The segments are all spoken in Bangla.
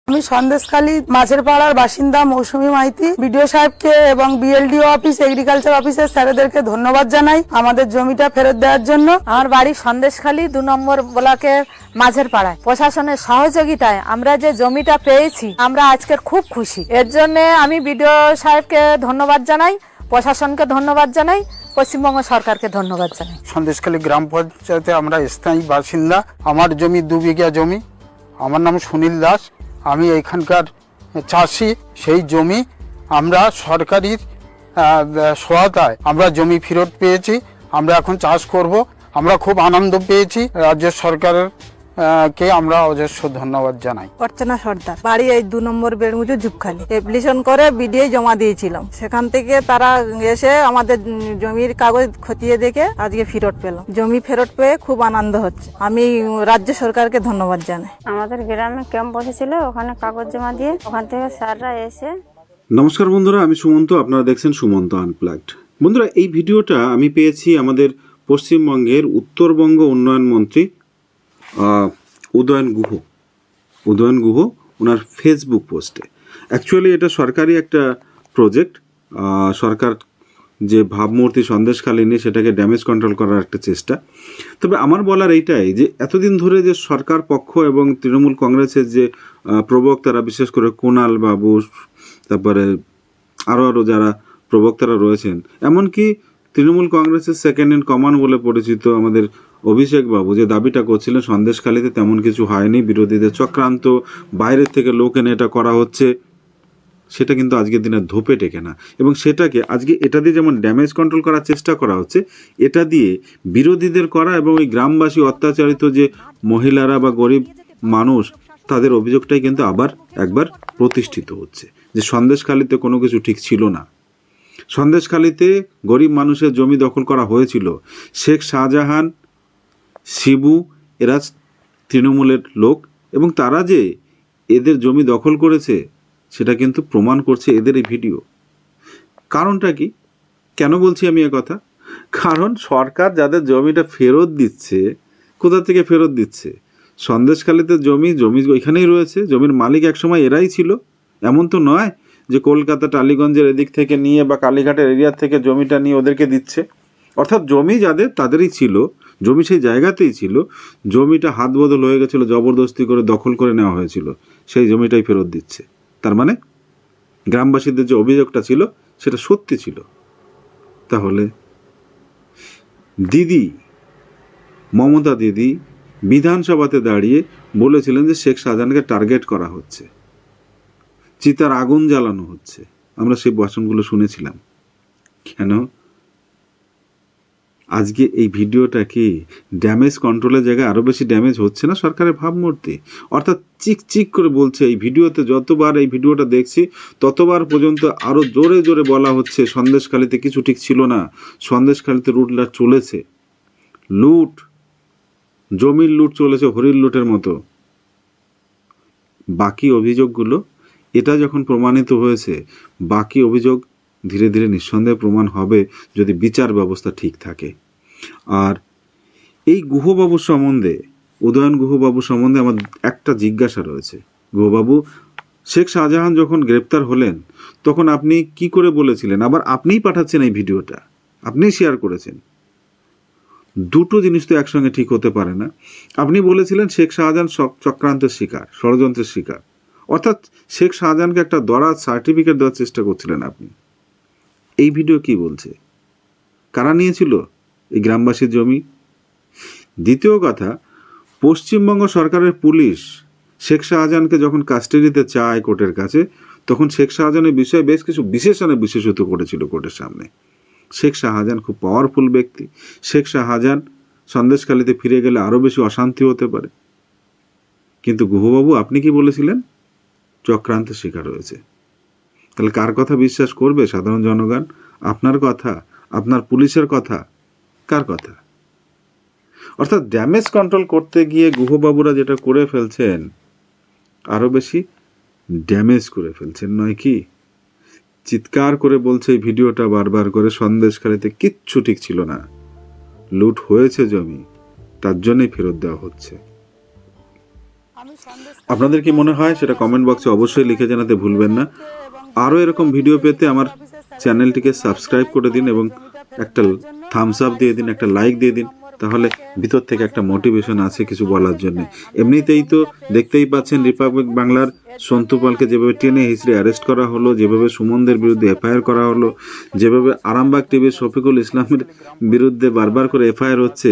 আমি সন্দেশখালী মাছের পাড়ার বাসিন্দা মৌসুমী মাইতি বিডিও সাহেবকে এবং বিএলডিও অফিস এগ্রিকালচার অফিসের স্যারেদেরকে ধন্যবাদ জানাই আমাদের জমিটা ফেরত দেওয়ার জন্য। আমার বাড়ি সন্দেশখালী 2 নম্বর ব্লকের মাঝের পাড়ায়। প্রশাসনের সহযোগিতায় আমরা যে জমিটা পেয়েছি আমরা আজকের খুব খুশি। এর জন্য আমি বিডিও সাহেবকে ধন্যবাদ জানাই, প্রশাসনকে ধন্যবাদ জানাই, পশ্চিমবঙ্গ সরকারকে ধন্যবাদ জানাই। সন্দেশখালী গ্রাম পঞ্চায়েতে আমরা স্থায়ী বাসিন্দা। আমার জমি 2 বিঘা জমি। আমার নাম সুনীল দাস। আমি এখানকার চাষি। সেই জমি আমরা সরকারির সহায়তায় আমরা জমি ফেরত পেয়েছি। আমরা এখন চাষ করব। আমরা খুব আনন্দ পেয়েছি। রাজ্য সরকারের কে আমরা অজস্র ধন্যবাদ জানাই। অর্চনা সর্দার, বাড়ি এই 2 নম্বর বেড়মুজু ঝুপখালি। অ্যাপ্লিকেশন করে বিডিও জমা দিয়েছিলাম। সেখান থেকে তারা এসে আমাদের জমির কাগজ খতিয়ে দেখে আজকে ফেরত পেলাম। জমি ফেরত পেয়ে খুব আনন্দ হচ্ছে। আমি রাজ্য সরকারকে ধন্যবাদ জানাই। আমাদের গ্রামে ক্যাম্প বসেছিল, ওখানে কাগজ জমা দিয়ে ওখান থেকে স্যাররা এসে। নমস্কার বন্ধুরা, আমি সুমন্ত, আপনারা দেখছেন সুমন্ত আনপ্লাগড। বন্ধুরা, এই ভিডিওটা আমি পেয়েছি আমাদের পশ্চিমবঙ্গের উত্তরবঙ্গ উন্নয়ন মন্ত্রী উদয়ন গুহ ওনার ফেসবুক পোস্টে। অ্যাকচুয়ালি এটা সরকারি একটা প্রজেক্ট। সরকার যে ভাবমূর্তি সন্দেশখালী নিয়ে সেটাকে ড্যামেজ কন্ট্রোল করার একটা চেষ্টা। তবে আমার বলার এইটাই যে এতদিন ধরে যে সরকার পক্ষ এবং তৃণমূল কংগ্রেসের যে প্রবক্তারা, বিশেষ করে কুণাল বাবু, তারপরে আরও যারা প্রবক্তারা রয়েছেন, এমনকি তৃণমূল কংগ্রেসের সেকেন্ড ইন কমান্ড বলে পরিচিত আমাদের অভিষেক বাবু যে দাবিটা করছিলেন সন্দেশখালীতে তেমন কিছু হয়নি, বিরোধীদের চক্রান্ত, বাইরের থেকে লোক এনে এটা করা হচ্ছে, সেটা কিন্তু আজকের দিনে ধোপে টেকে না। এবং সেটাকে আজকে এটা দিয়ে যেমন ড্যামেজ কন্ট্রোল করার চেষ্টা করা হচ্ছে, এটা দিয়ে বিরোধীদের করা এবং ওই গ্রামবাসী অত্যাচারিত যে মহিলারা বা গরিব মানুষ, তাদের অভিযোগটাই কিন্তু আবার একবার প্রতিষ্ঠিত হচ্ছে যে সন্দেশখালীতে কোনো কিছু ঠিক ছিল না। সন্দেশখালীতে গরিব মানুষের জমি দখল করা হয়েছিল। শেখ শাহজাহান, শিবু, এরা তৃণমূলের লোক, এবং তারা যে এদের জমি দখল করেছে সেটা কিন্তু প্রমাণ করছে এদের এই ভিডিও। কারণটা কি, কেন বলছি আমি কথা? কারণ সরকার যাদের জমিটা ফেরত দিচ্ছে, কোথা থেকে ফেরত দিচ্ছে? সন্দেশখালীতে জমি ওইখানেই রয়েছে। জমির মালিক একসময় এরাই ছিল। এমন তো নয় যে কলকাতা টালিগঞ্জের এদিক থেকে নিয়ে বা কালীঘাটের এরিয়া থেকে জমিটা নিয়ে ওদেরকে দিচ্ছে। অর্থাৎ জমি যাদের তাদেরই ছিল, জমি সেই জায়গাতেই ছিল। জমিটা হাত বদল হয়ে গেছিলো, জবরদস্তি করে দখল করে নেওয়া হয়েছিল, সেই জমিটাই ফেরত দিচ্ছে। তার মানে গ্রামবাসীদের যে অভিযোগটা ছিল সেটা সত্যি ছিল। তাহলে দিদি মমতা দিদি বিধানসভাতে দাঁড়িয়ে বলেছিলেন যে শেখ শাহজাহানকে টার্গেট করা হচ্ছে, চিতার আগুন জ্বালানো হচ্ছে। আমরা সেই ভাষণগুলো শুনেছিলাম। কেন আজকে এই ভিডিওটা কি ড্যামেজ কন্ট্রোলের জায়গায় আরও বেশি ড্যামেজ হচ্ছে না সরকারের ভাবমূর্তি? অর্থাৎ চিক চিক করে বলছে এই ভিডিওতে। যতবার এই ভিডিওটা দেখছি ততবার পর্যন্ত আরও জোরে জোরে বলা হচ্ছে সন্দেশখালীতে কিছু ঠিক ছিল না, সন্দেশখালীতে লুটলাট চলেছে, লুট, জমির লুট চলেছে হরির লুটের মতো। বাকি অভিযোগগুলো, এটা যখন প্রমাণিত হয়েছে, বাকি অভিযোগ ধীরে ধীরে নিঃসন্দেহে প্রমাণ হবে যদি বিচার ব্যবস্থা ঠিক থাকে। আর এই গুহবাবুর সম্বন্ধে, উদয়ন গুহবাবু সম্বন্ধে আমার একটা জিজ্ঞাসা রয়েছে। গুহবাবু, শেখ শাহজাহান যখন গ্রেপ্তার হলেন তখন আপনি কি করে বলেছিলেন, আবার আপনিই পাঠাচ্ছেন এই ভিডিওটা, আপনিই শেয়ার করেছেন। দুটো জিনিস তো একসঙ্গে ঠিক হতে পারে না। আপনি বলেছিলেন শেখ শাহজাহান চক্রান্তের শিকার, ষড়যন্ত্রের শিকার, অর্থাৎ শেখ শাহজাহানকে একটা দরাজ সার্টিফিকেট দেওয়ার চেষ্টা করছিলেন আপনি। এই ভিডিও কি বলছে? কারা নিয়েছিল এই গ্রামবাসীর জমি? দ্বিতীয় কথা, পশ্চিমবঙ্গ সরকারের পুলিশ শেখ শাহজাহানকে যখন কাস্টাডিতে চায় কোর্টের কাছে, তখন শেখ শাহজাহানের বিষয়ে বেশ কিছু বিশেষণে বিশেষত করেছিল কোর্টের সামনে। শেখ শাহজাহান খুব পাওয়ারফুল ব্যক্তি। শেখ শাহজাহান সন্দেশখালীতে ফিরে গেলে আরও বেশি অশান্তি হতে পারে। কিন্তু গুহবাবু, আপনি কি বলেছিলেন? চক্রান্তের শিকার হয়েছে। তাহলে কার কথা বিশ্বাস করবে সাধারণ জনগণ? আপনার কথা, আপনার পুলিশের কথা, কার কথা? অর্থাৎ ড্যামেজ কন্ট্রোল করতে গিয়ে গুহবাবুরা যেটা করে ফেলছেন, আরও বেশি ড্যামেজ করে ফেলছেন, নয় কি? চিৎকার করে বলছে এই ভিডিওটা বারবার করে, সন্দেশখালীতে কিচ্ছু ঠিক ছিল না, লুট হয়েছে জমি, তার জন্যই ফেরত দেওয়া হচ্ছে। আপনাদের কি মনে হয় সেটা কমেন্ট বক্সে অবশ্যই লিখে জানাতে ভুলবেন না। আরও এরকম ভিডিও পেতে আমার চ্যানেলটিকে সাবস্ক্রাইব করে দিন এবং একটা থামস আপ দিয়ে দিন, একটা লাইক দিয়ে দিন, তাহলে ভিতর থেকে একটা মোটিভেশন আছে কিছু বলার জন্য। এমনিতেই তো দেখতেই পাচ্ছেন রিপাবলিক বাংলার সন্তু পালকে যেভাবে টেনে হিচড়ে অ্যারেস্ট করা হলো, যেভাবে সুমনদের বিরুদ্ধে এফআইআর করা হলো, যেভাবে আরামবাগ টিভির শফিকুল ইসলামের বিরুদ্ধে বারবার করে এফআইআর হচ্ছে।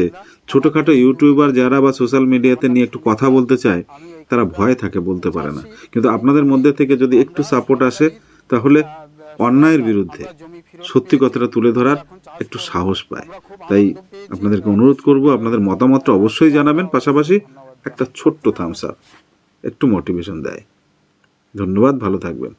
ছোটোখাটো ইউটিউবার যারা বা সোশ্যাল মিডিয়াতে নিয়ে একটু কথা বলতে চায় তারা ভয়ে থাকে, বলতে পারে না। কিন্তু আপনাদের মধ্যে থেকে যদি একটু সাপোর্ট আসে তাহলে অন্যায়ের বিরুদ্ধে সত্যি কথাটা তুলে ধরার একটু সাহস পায়। তাই আপনাদেরকে অনুরোধ করব, আপনাদের মতামতটা অবশ্যই জানাবেন, পাশাপাশি একটা ছোট্ট থামস আপ একটু মোটিভেশন দেয়। ধন্যবাদ, ভালো থাকবেন।